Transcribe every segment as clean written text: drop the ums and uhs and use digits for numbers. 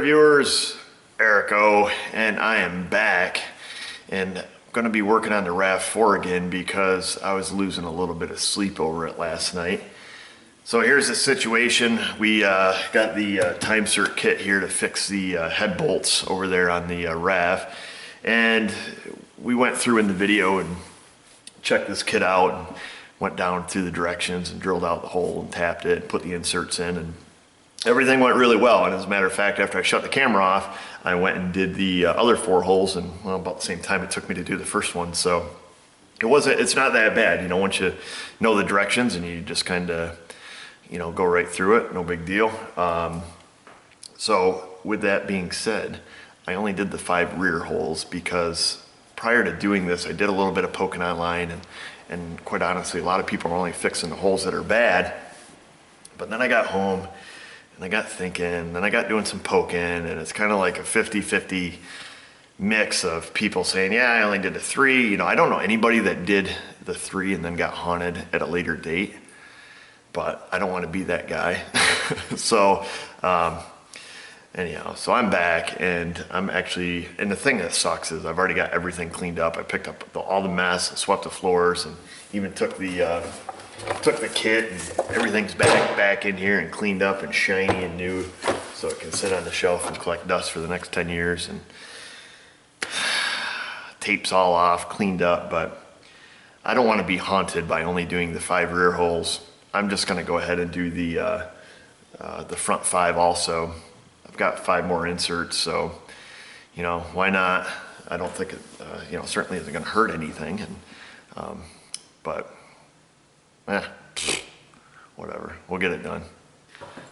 viewers, Eric O, and I am back, and I'm going to be working on the Rav4 again because I was losing a little bit of sleep over it last night. So here's the situation. We got the Time-Sert kit here to fix the head bolts over there on the Rav, and we went through in the video and checked this kit out and went down through the directions and drilled out the hole and tapped it and put the inserts in, and everything went really well. And as a matter of fact, after I shut the camera off, I went and did the other 4 holes, and well, about the same time it took me to do the first one. So it's not that bad, you know, once you know the directions and you just kind of, you know, go right through it, no big deal. So with that being said, I only did the 5 rear holes because prior to doing this, I did a little bit of poking online, and quite honestly, a lot of people are only fixing the holes that are bad. But then I got home, and I got thinking, then I got doing some poking, and it's kind of like a 50-50 mix of people saying, yeah, I only did the 3. You know, I don't know anybody that did the 3 and then got haunted at a later date, but I don't want to be that guy. So, anyhow, so I'm back, and I'm actually, and the thing that sucks is I've already got everything cleaned up. I picked up all the mess, swept the floors, and even took the kit, and everything's back in here and cleaned up and shiny and new, so it can sit on the shelf and collect dust for the next 10 years. And tape's all off, cleaned up, but I don't want to be haunted by only doing the 5 rear holes. I'm just going to go ahead and do the front 5 also. I've got 5 more inserts, so you know, why not? I don't think it, you know, certainly isn't going to hurt anything, and but whatever, we'll get it done.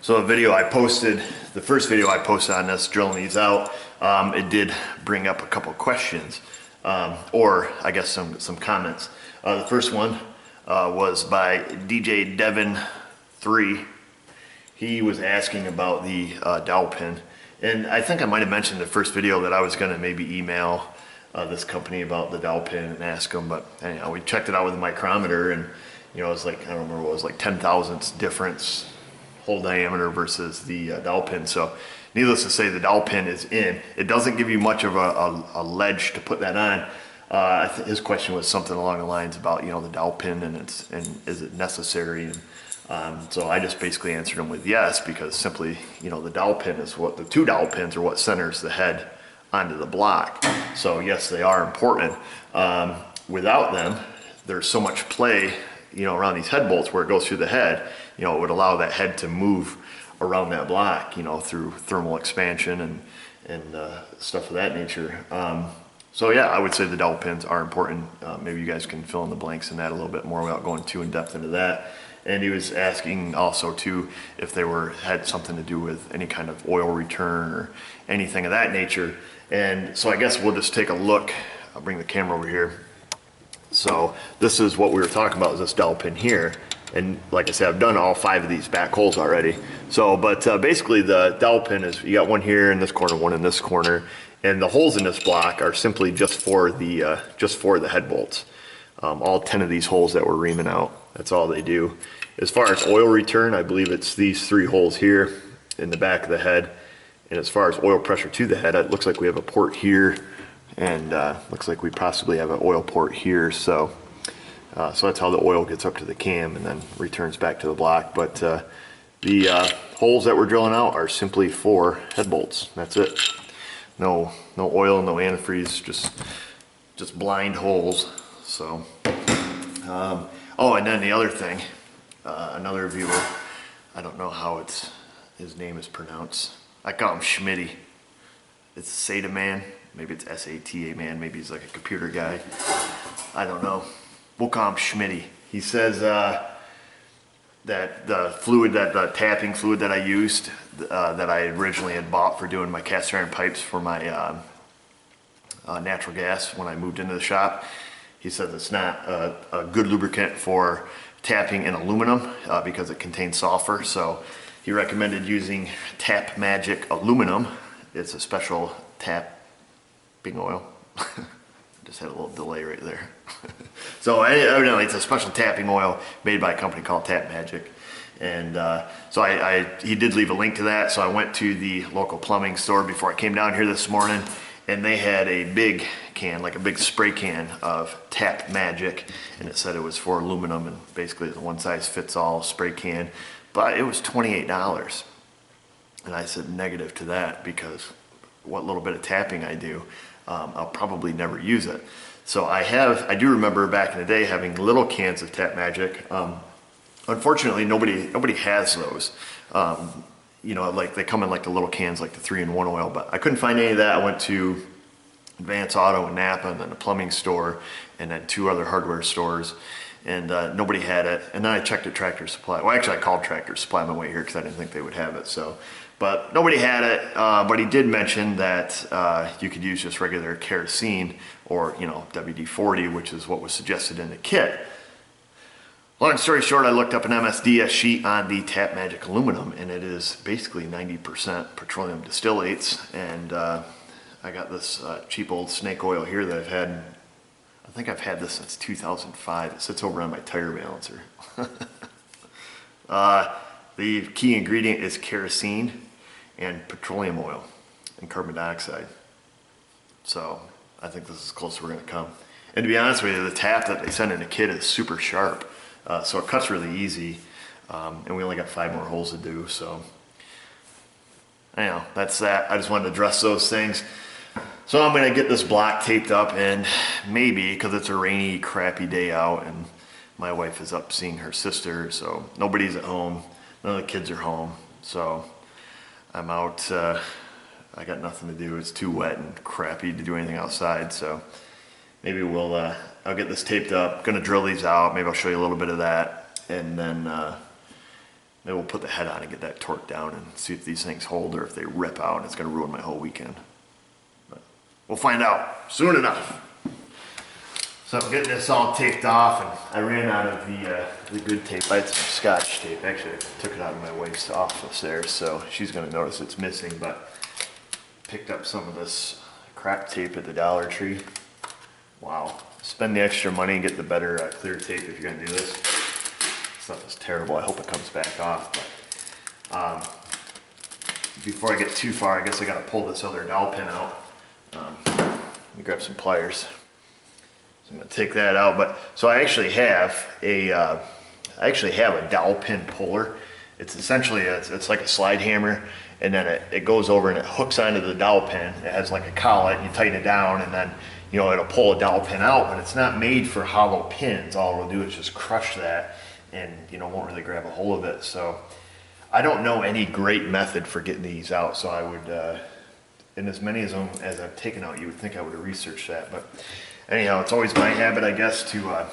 So the first video I posted on this, drilling these out, it did bring up a couple questions, or I guess some comments. The first one was by DJ Devin 3. He was asking about the dowel pin, and I think I might have mentioned in the first video that I was going to maybe email this company about the dowel pin and ask them, but anyhow, we checked it out with a micrometer, and you know, it was like, I don't remember what it was, like 10 thousandths difference, hole diameter versus the dowel pin. So needless to say, the dowel pin is in. It doesn't give you much of a ledge to put that on. His question was something along the lines about, you know, the dowel pin and is it necessary? And so I just basically answered him with yes, because simply, you know, the dowel pin is what, the 2 dowel pins are what centers the head onto the block. So yes, they are important. Without them, there's so much play, you know, around these head bolts where it goes through the head. You know, it would allow that head to move around that block, you know, through thermal expansion and stuff of that nature. So yeah, I would say the dowel pins are important. Maybe you guys can fill in the blanks in that a little bit more without going too in depth into that. And he was asking also too if they had something to do with any kind of oil return or anything of that nature. And so I guess we'll just take a look. I'll bring the camera over here. So this is what we were talking about, is this dowel pin here. And like I said, I've done all 5 of these back holes already. So, but basically the dowel pin is, you got one here in this corner, one in this corner, and the holes in this block are simply just for the head bolts. All 10 of these holes that we're reaming out, that's all they do. As far as oil return, I believe it's these 3 holes here in the back of the head. And as far as oil pressure to the head, it looks like we have a port here, and looks like we possibly have an oil port here. So so that's how the oil gets up to the cam and then returns back to the block. But the holes that we're drilling out are simply for head bolts. That's it. No oil, no antifreeze, just blind holes. So oh, and then the other thing, another viewer, I don't know how his name is pronounced. I call him Schmitty. It's SATA man. Maybe it's SATA man. Maybe he's like a computer guy. I don't know. We'll call him Schmitty. He says that the tapping fluid that I used, that I originally had bought for doing my cast iron pipes for my natural gas when I moved into the shop, he says it's not a good lubricant for tapping in aluminum because it contains sulfur. So he recommended using Tap Magic aluminum. It's a special tapping oil. Just had a little delay right there. So evidently it's a special tapping oil made by a company called Tap Magic. And so he did leave a link to that. So I went to the local plumbing store before I came down here this morning, and they had a big can, like a big spray can of Tap Magic, and it said it was for aluminum, and basically it's a one size fits all spray can, but it was $28. And I said negative to that, because what little bit of tapping I do, I'll probably never use it. So I do remember back in the day having little cans of Tap Magic. Unfortunately, nobody has those. You know, like they come in like the little cans, like the 3-in-1 oil, but I couldn't find any of that. I went to Advance Auto in Napa, and then a plumbing store, and then 2 other hardware stores, and nobody had it. And then I checked at Tractor Supply. Well, actually I called Tractor Supply on my way here because I didn't think they would have it. So, but nobody had it. But he did mention that you could use just regular kerosene, or, you know, WD-40, which is what was suggested in the kit. Long story short, I looked up an MSDS sheet on the Tap Magic aluminum, and it is basically 90% petroleum distillates. And I got this cheap old snake oil here that I think I've had this since 2005. It sits over on my tire balancer. The key ingredient is kerosene and petroleum oil and carbon dioxide. So I think this is as close as we're gonna come. And to be honest with you, the tap that they send in a kit is super sharp. So it cuts really easy, and we only got 5 more holes to do, so anyhow, that's that. I just wanted to address those things. So I'm gonna get this block taped up, and maybe, because it's a rainy, crappy day out, and my wife is up seeing her sister, so nobody's at home, none of the kids are home, so I'm out, I got nothing to do. It's too wet and crappy to do anything outside, so maybe I'll get this taped up. Gonna drill these out. Maybe I'll show you a little bit of that, and then maybe we'll put the head on and get that torqued down and see if these things hold or if they rip out and it's gonna ruin my whole weekend. But we'll find out soon enough. So I'm getting this all taped off, and I ran out of the good tape. I had some Scotch tape. Actually, I took it out of my wife's office there, so she's gonna notice it's missing, but picked up some of this crap tape at the Dollar Tree. Wow. Spend the extra money and get the better clear tape if you're gonna do this. Stuff is terrible. I hope it comes back off. But before I get too far, I guess I gotta pull this other dowel pin out. Let me grab some pliers. So I'm gonna take that out. But so I actually have a dowel pin puller. It's essentially it's like a slide hammer, and then it goes over and it hooks onto the dowel pin. It has like a collet, and you tighten it down, and then, you know, it'll pull a dowel pin out, but it's not made for hollow pins. All it'll do is just crush that, and, you know, won't really grab a hold of it. So I don't know any great method for getting these out, so I would, and as many of them as I've taken out, you would think I would have researched that. But anyhow, it's always my habit, I guess, to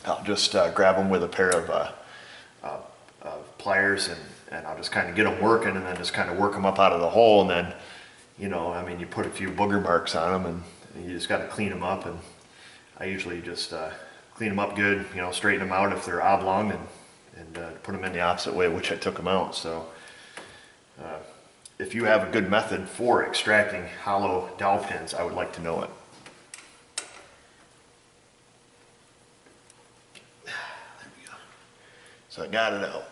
I'll just grab them with a pair of pliers, and I'll just kind of get them working, and then just kind of work them up out of the hole, and then, you know, I mean, you put a few booger marks on them, and you just got to clean them up. And I usually just clean them up good, you know, straighten them out if they're oblong, and put them in the opposite way which I took them out. So if you have a good method for extracting hollow dowel pins, I would like to know it. There we go. So I got it out.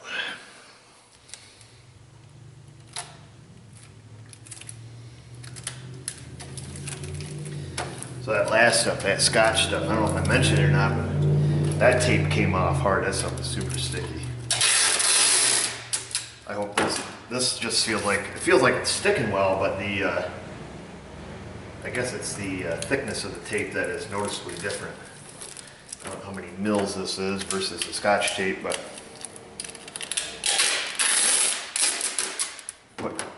So that last stuff, that Scotch stuff, I don't know if I mentioned it or not, but that tape came off hard. That stuff is super sticky. I hope this just feels like it's sticking well, but I guess it's the thickness of the tape that is noticeably different. I don't know how many mils this is versus the Scotch tape, but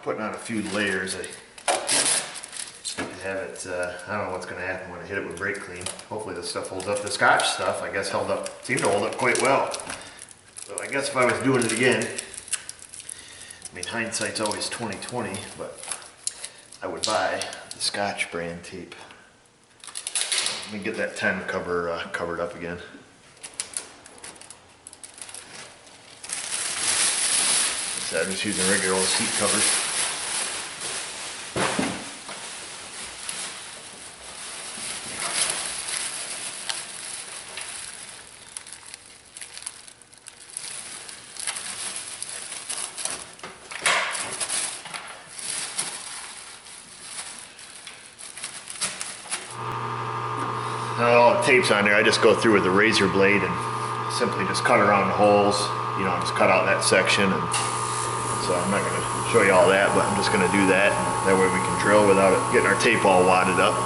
putting on a few layers, I have it, I don't know what's going to happen when I hit it with brake clean. Hopefully this stuff holds up. The Scotch stuff, I guess, seemed to hold up quite well. So I guess if I was doing it again, I mean, hindsight's always 20/20, but I would buy the Scotch brand tape. Let me get that time cover covered up again. So I'm just using regular old seat covers. all the tape's on there. I just go through with a razor blade and simply just cut around the holes, you know, just cut out that section. And so I'm not gonna show you all that, but I'm just gonna do that. That way we can drill without it getting our tape all wadded up.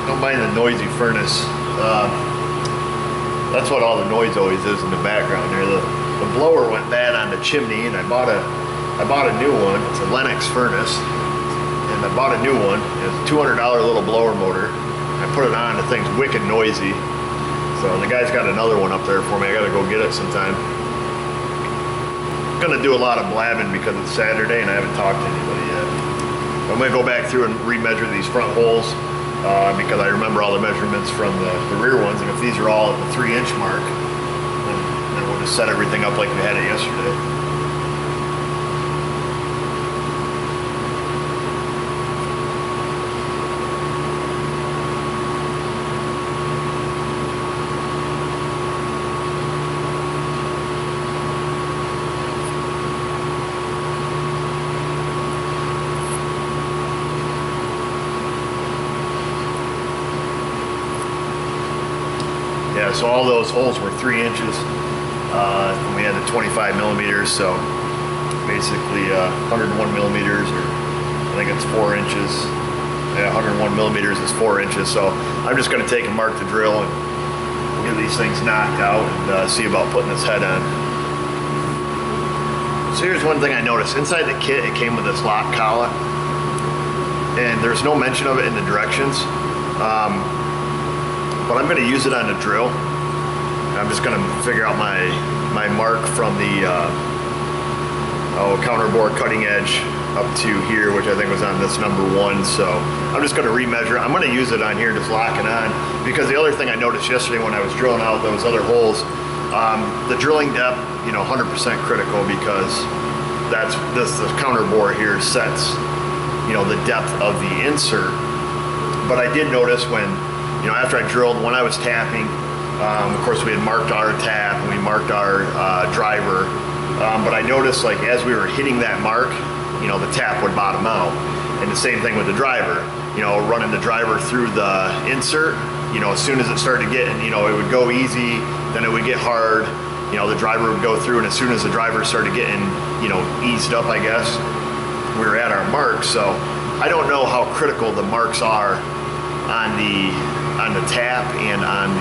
Don't mind the noisy furnace. That's what all the noise always is in the background there. The blower went bad on the chimney, and I bought a new one. It's a Lennox furnace, and I bought a new one. It's a $200 little blower motor. I put it on, the thing's wicked noisy. So the guy's got another one up there for me. I gotta go get it sometime. I'm gonna do a lot of blabbing because it's Saturday and I haven't talked to anybody yet. I'm gonna go back through and remeasure these front holes because I remember all the measurements from the rear ones, and if these are all at the 3-inch mark, then we'll just set everything up like we had it yesterday. Yeah, so all those holes were 3 inches. And we had the 25 millimeters, so basically 101 millimeters, or I think it's 4 inches. Yeah, 101 millimeters is 4 inches. So I'm just gonna take and mark the drill and get these things knocked out and see about putting this head on. So here's one thing I noticed. Inside the kit, it came with this lock collet, and there's no mention of it in the directions. But I'm going to use it on the drill. I'm just going to figure out my mark from the counterbore cutting edge up to here, which I think was on this number 1. So I'm just going to remeasure. I'm going to use it on here, just lock it on, because the other thing I noticed yesterday when I was drilling out those other holes, the drilling depth, you know, 100% critical, because the counterbore here sets, you know, the depth of the insert. But I did notice when, you know, after I drilled, when I was tapping, of course we had marked our tap and we marked our driver, but I noticed, like, as we were hitting that mark, you know, the tap would bottom out. And the same thing with the driver, you know, running the driver through the insert, you know, as soon as it started getting, you know, it would go easy, then it would get hard, you know, the driver would go through, and as soon as the driver started getting, you know, eased up, I guess, we were at our mark. So I don't know how critical the marks are on the tap and on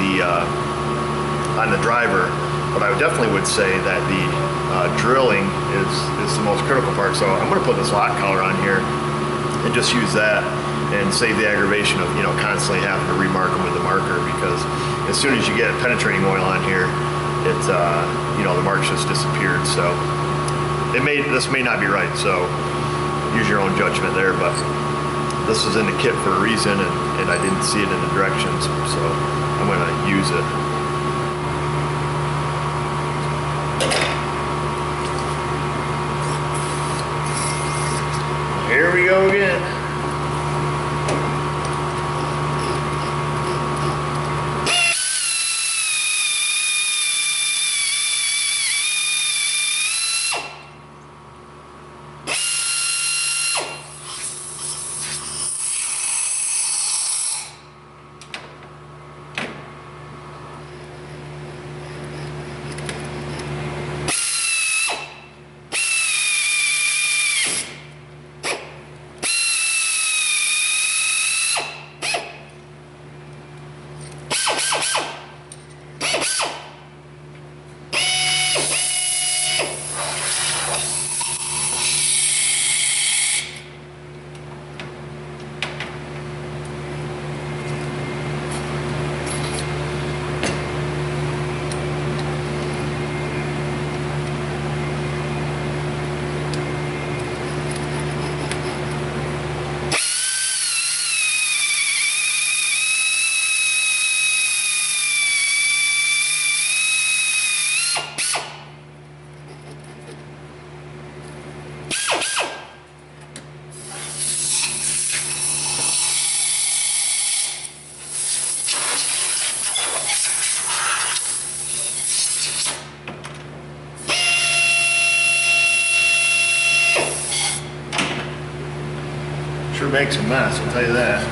the driver, but I definitely would say that the drilling is the most critical part. So I'm going to put this lock collar on here and just use that and save the aggravation of, you know, constantly having to remark them with the marker, because as soon as you get penetrating oil on here, it's you know, the marks just disappeared. So this may not be right, so use your own judgment there, but this was in the kit for a reason, and I didn't see it in the directions, so I'm going to use it. Here we go again. Sure makes a mess, I'll tell you that.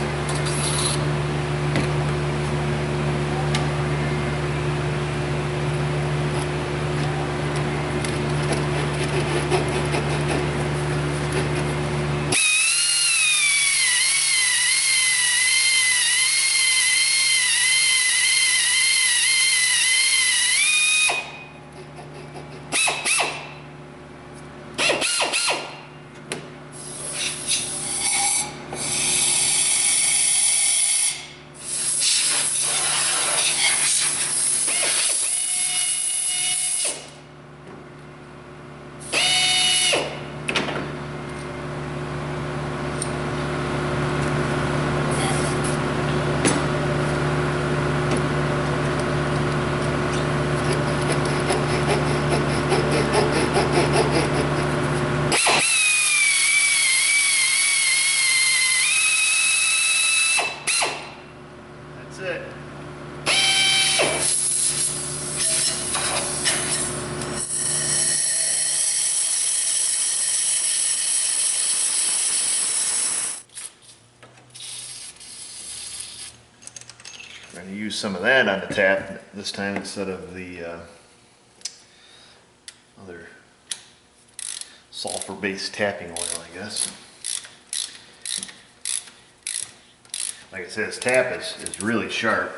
Trying to use some of that on the tap this time instead of the other sulfur-based tapping oil, I guess. Like I said, this tap is really sharp.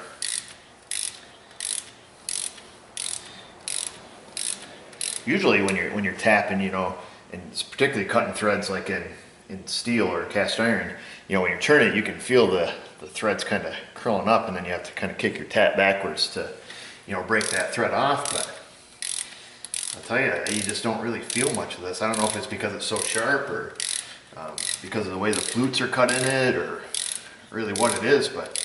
Usually when you're tapping, you know, and it's particularly cutting threads like in steel or cast iron, you know, when you're turning it, you can feel the threads kind of curling up, and then you have to kind of kick your tap backwards to, you know, break that thread off. But I'll tell you, you just don't really feel much of this. I don't know if it's because it's so sharp or because of the way the flutes are cut in it, or really what it is, but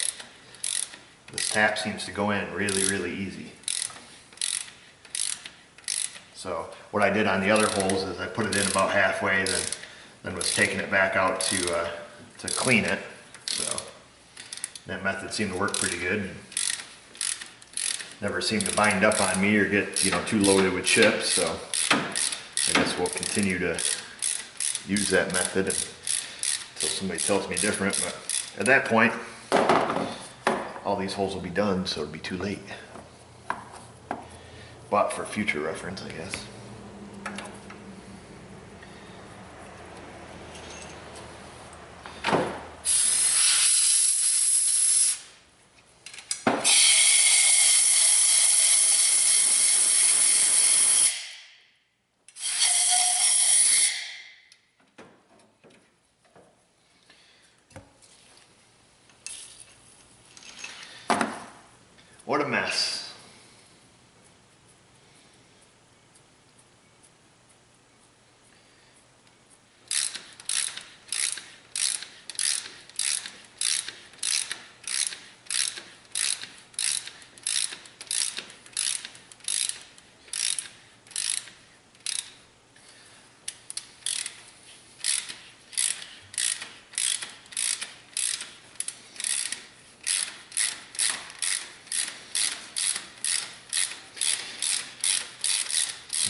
this tap seems to go in really, really easy. So what I did on the other holes is I put it in about halfway, then was taking it back out to clean it. So that method seemed to work pretty good. Never seemed to bind up on me or get, you know, too loaded with chips. So I guess we'll continue to use that method until somebody tells me different. But at that point, all these holes will be done, so it'll be too late. But for future reference, I guess. What a mess.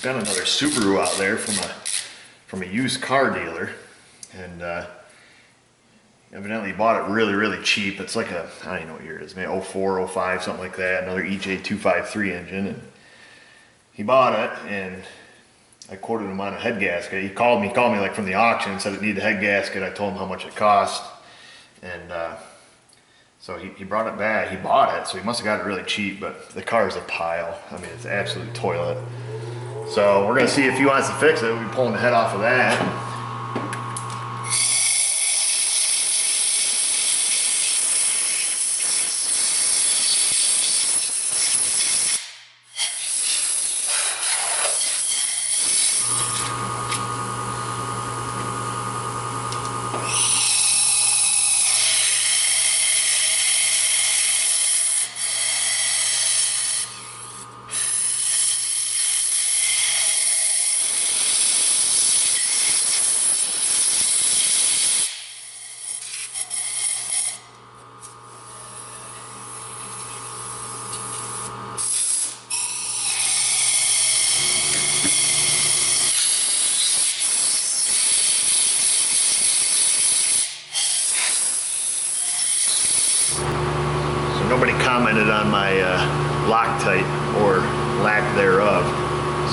Got another Subaru out there from a used car dealer, and evidently bought it really, really cheap. It's like a, I don't even know what year it is, maybe 04, 05, something like that, another EJ253 engine. And he bought it, and I quoted him on a head gasket. He called me like from the auction and said it needed a head gasket. I told him how much it cost, and so he brought it back. He bought it, so he must have got it really cheap, but the car is a pile. I mean, it's an absolute toilet. So we're gonna see if he wants to fix it. We'll be pulling the head off of that. Nobody commented on my Loctite or lack thereof.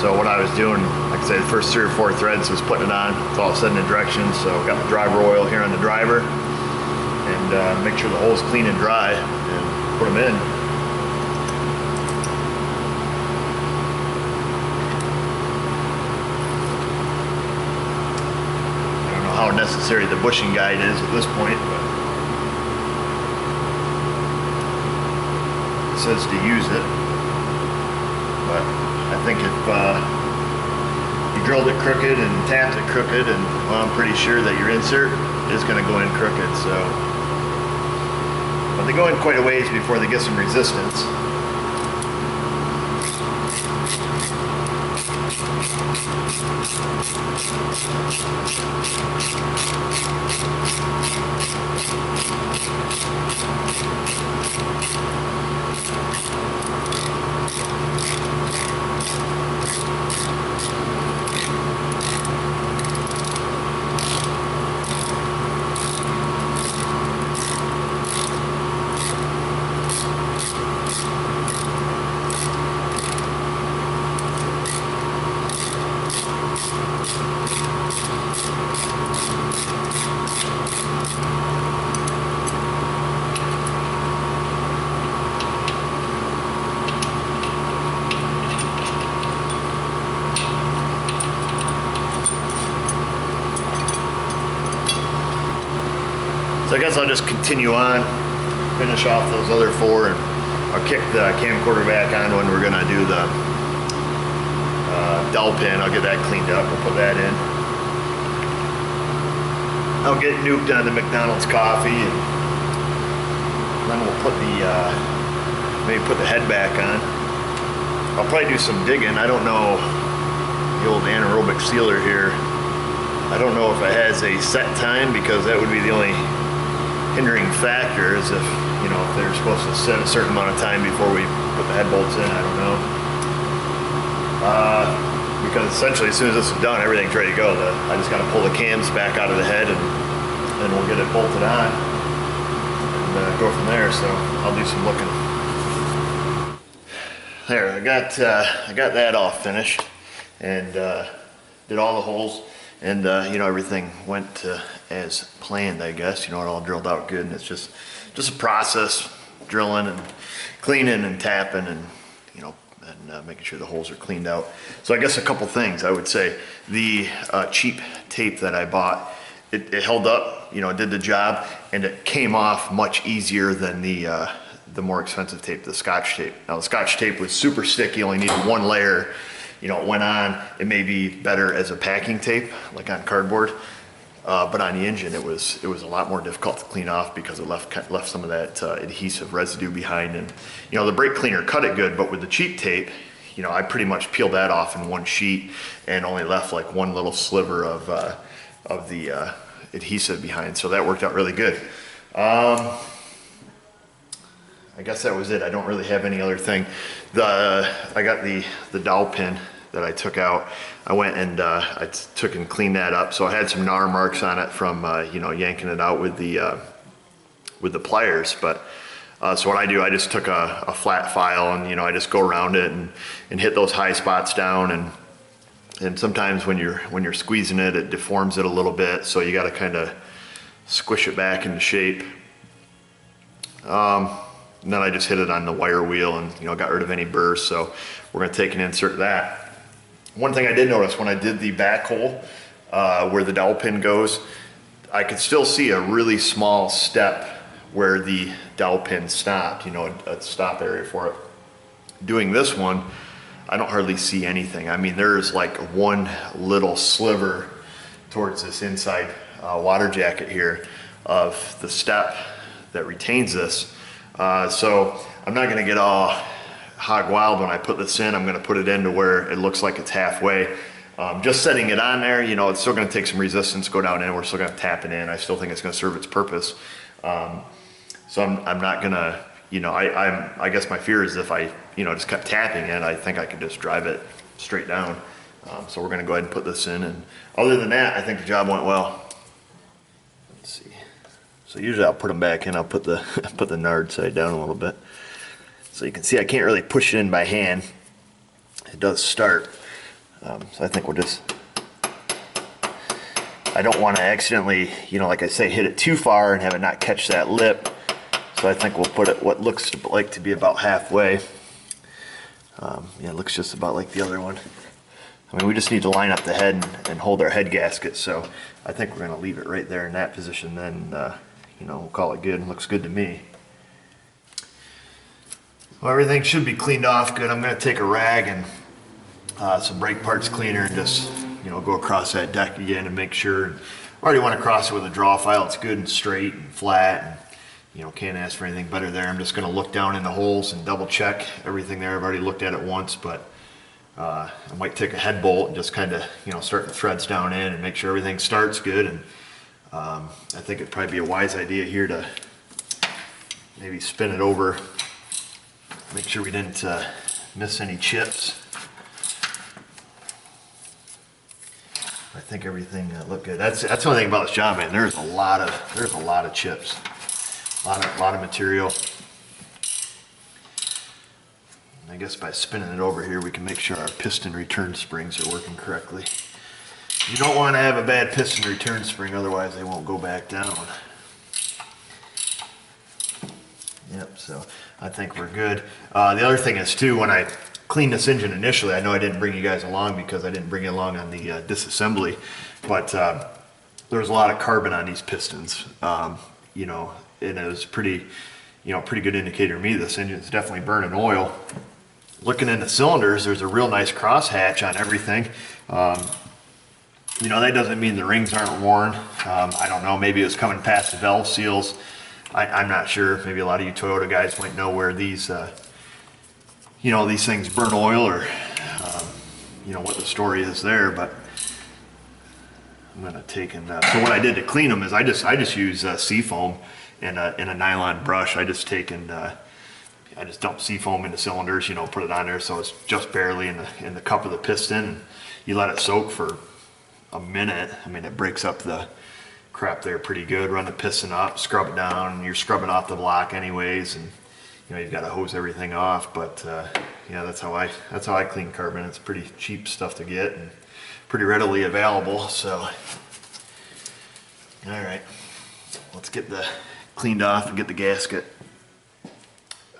So what I was doing, like I said, the first 3 or 4 threads was putting it on. It's all set in directions. So got the driver oil here on the driver, and make sure the hole's clean and dry, and put them in. I don't know how necessary the bushing guide is at this point, but says to use it, but I think if you drilled it crooked and tapped it crooked, and well, I'm pretty sure that your insert is going to go in crooked. So, but they go in quite a ways before they get some resistance. So I guess I'll just continue on, finish off those other 4, and I'll kick the camcorder back on when we're gonna do the dowel pin. I'll get that cleaned up, we'll put that in. I'll get nuked on the McDonald's coffee, and then we'll put the, maybe put the head back on. I'll probably do some digging. I don't know, the old anaerobic sealer here, I don't know if it has a set time, because that would be the only hindering factor, is if, you know, if they're supposed to set a certain amount of time before we put the head bolts in. I don't know. Because essentially as soon as this is done, everything's ready to go. I just got to pull the cams back out of the head, and then we'll get it bolted on and go from there. So I'll do some looking. There, I got that all finished, and did all the holes, and you know, everything went as planned, I guess. You know, it all drilled out good, and it's just a process, drilling and cleaning and tapping, and you know, and making sure the holes are cleaned out. So I guess a couple things I would say. The cheap tape that I bought, it held up, you know, it did the job, and it came off much easier than the more expensive tape, the Scotch tape. Now the Scotch tape was super sticky, only needed 1 layer. You know, it went on. It may be better as a packing tape, like on cardboard, but on the engine, it was a lot more difficult to clean off, because it left some of that adhesive residue behind. And you know, the brake cleaner cut it good, but with the cheap tape, you know, I pretty much peeled that off in 1 sheet and only left like 1 little sliver of the adhesive behind. So that worked out really good. I guess that was it. I don't really have any other thing. I got the dowel pin that I took out. I went and I took and cleaned that up. So I had some gnar marks on it from you know, yanking it out with the pliers. But so what I do, I just took a flat file, and you know, I just go around it and hit those high spots down. And sometimes when you're squeezing it, it deforms it a little bit. So you got to kind of squish it back into shape. And then I just hit it on the wire wheel, and you know, got rid of any burrs. So we're going to take and insert that. One thing I did notice when I did the back hole where the dowel pin goes, I could still see a really small step where the dowel pin stopped, you know, a stop area for it. Doing this one, I don't hardly see anything. I mean, there's like 1 little sliver towards this inside water jacket here of the step that retains this. So I'm not going to get all hog wild when I put this in. I'm going to put it into where it looks like it's halfway. Just setting it on there, you know, it's still going to take some resistance, go down in. We're still going to tap it in. I still think it's going to serve its purpose. So I'm not going to, you know, I guess my fear is if I, you know, just kept tapping it, I think I could just drive it straight down. So we're going to go ahead and put this in. And other than that, I think the job went well. Let's see. So usually I'll put them back in. I'll put the put the nard side down a little bit. So you can see I can't really push it in by hand. It does start. So I think we'll just, I don't want to accidentally, you know, like I say, hit it too far and have it not catch that lip. So I think we'll put it what looks like to be about halfway. Yeah, it looks just about like the other one. I mean, we just need to line up the head and hold our head gasket. So I think we're going to leave it right there in that position. Then, you know, we'll call it good. It looks good to me. Well, everything should be cleaned off good. I'm going to take a rag and some brake parts cleaner and just, you know, go across that deck again and make sure. I already went across it with a draw file. It's good and straight and flat. And, you know, can't ask for anything better there. I'm just going to look down in the holes and double check everything there. I've already looked at it once, but I might take a head bolt and just kind of, you know, start the threads down in and make sure everything starts good. And I think it'd probably be a wise idea here to maybe spin it over, make sure we didn't miss any chips. I think everything looked good. That's the only thing about this job, man. There's a lot of chips, a lot of material. I guess by spinning it over here, we can make sure our piston return springs are working correctly. You don't want to have a bad piston return spring, otherwise they won't go back down. Yep, so I think we're good. The other thing is too, when I cleaned this engine initially, I know I didn't bring you guys along because I didn't bring you along on the disassembly, but there's a lot of carbon on these pistons. you know, and it was pretty good indicator to me this engine's definitely burning oil. Looking in the cylinders, there's a real nice crosshatch on everything. You know, that doesn't mean the rings aren't worn. I don't know, maybe it was coming past the valve seals. I'm not sure. Maybe a lot of you Toyota guys might know where these, you know, these things burn oil, or, you know, what the story is there, but I'm gonna take and, so what I did to clean them is I just use seafoam and a nylon brush. I just take and, I just dump seafoam into cylinders, you know, put it on there so it's just barely in the cup of the piston. You let it soak for a minute. I mean, it breaks up the crap there pretty good. Run the piston up, scrub it down, and you're scrubbing off the block anyways, and you know, you've got to hose everything off. But yeah, that's how I clean carbon. It's pretty cheap stuff to get and pretty readily available. So, all right, let's get the cleaned off and get the gasket.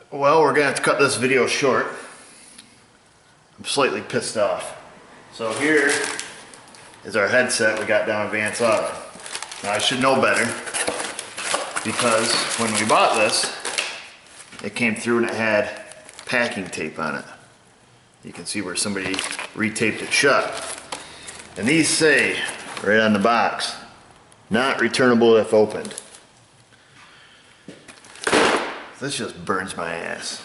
Well, we're gonna have to cut this video short. I'm slightly pissed off. So here is our headset we got down at Vance Auto. Now I should know better, because when we bought this, it came through and it had packing tape on it. You can see where somebody retaped it shut. And these say, right on the box, not returnable if opened. This just burns my ass.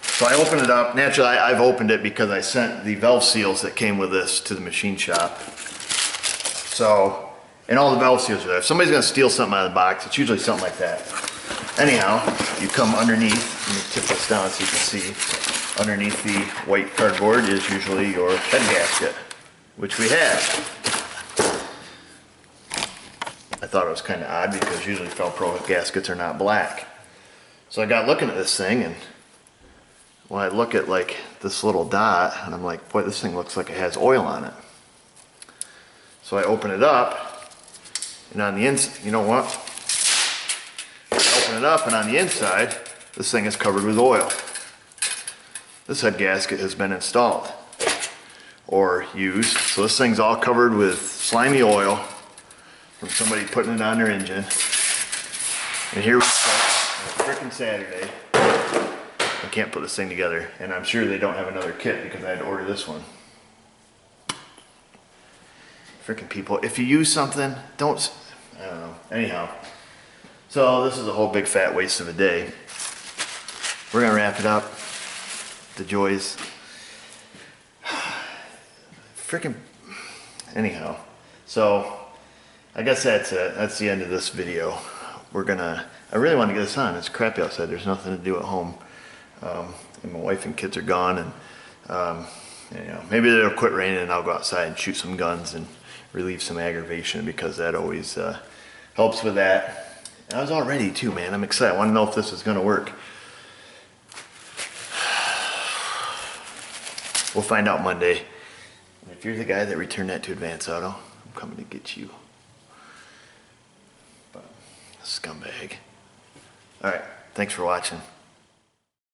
So I opened it up. Naturally, I've opened it because I sent the valve seals that came with this to the machine shop. So, and all the valve seals are there. If somebody's gonna steal something out of the box, it's usually something like that. Anyhow, you come underneath, let me tip this down so you can see. Underneath the white cardboard is usually your head gasket, which we have. I thought it was kind of odd because usually Fel-Pro gaskets are not black. So I got looking at this thing, and when I look at like this little dot, and I'm like, boy, this thing looks like it has oil on it. So I open it up, and on the inside, you know what? I open it up, and on the inside, this thing is covered with oil. This head gasket has been installed or used. So this thing's all covered with slimy oil from somebody putting it on their engine. And here we go. Frickin' Saturday. I can't put this thing together, and I'm sure they don't have another kit because I had to order this one. Frickin' people, if you use something, don't, I don't know. Anyhow, so this is a whole big fat waste of a day. We're gonna wrap it up. The joys. Frickin', anyhow. So, I guess that's it. That's the end of this video. I really want to get this on. It's crappy outside. There's nothing to do at home. And my wife and kids are gone, and you know, maybe it'll quit raining and I'll go outside and shoot some guns and relieve some aggravation, because that always helps with that. And I was all ready too, man. I'm excited. I want to know if this is going to work. We'll find out Monday. And if you're the guy that returned that to Advance Auto, I'm coming to get you. But, scumbag. Alright, thanks for watching.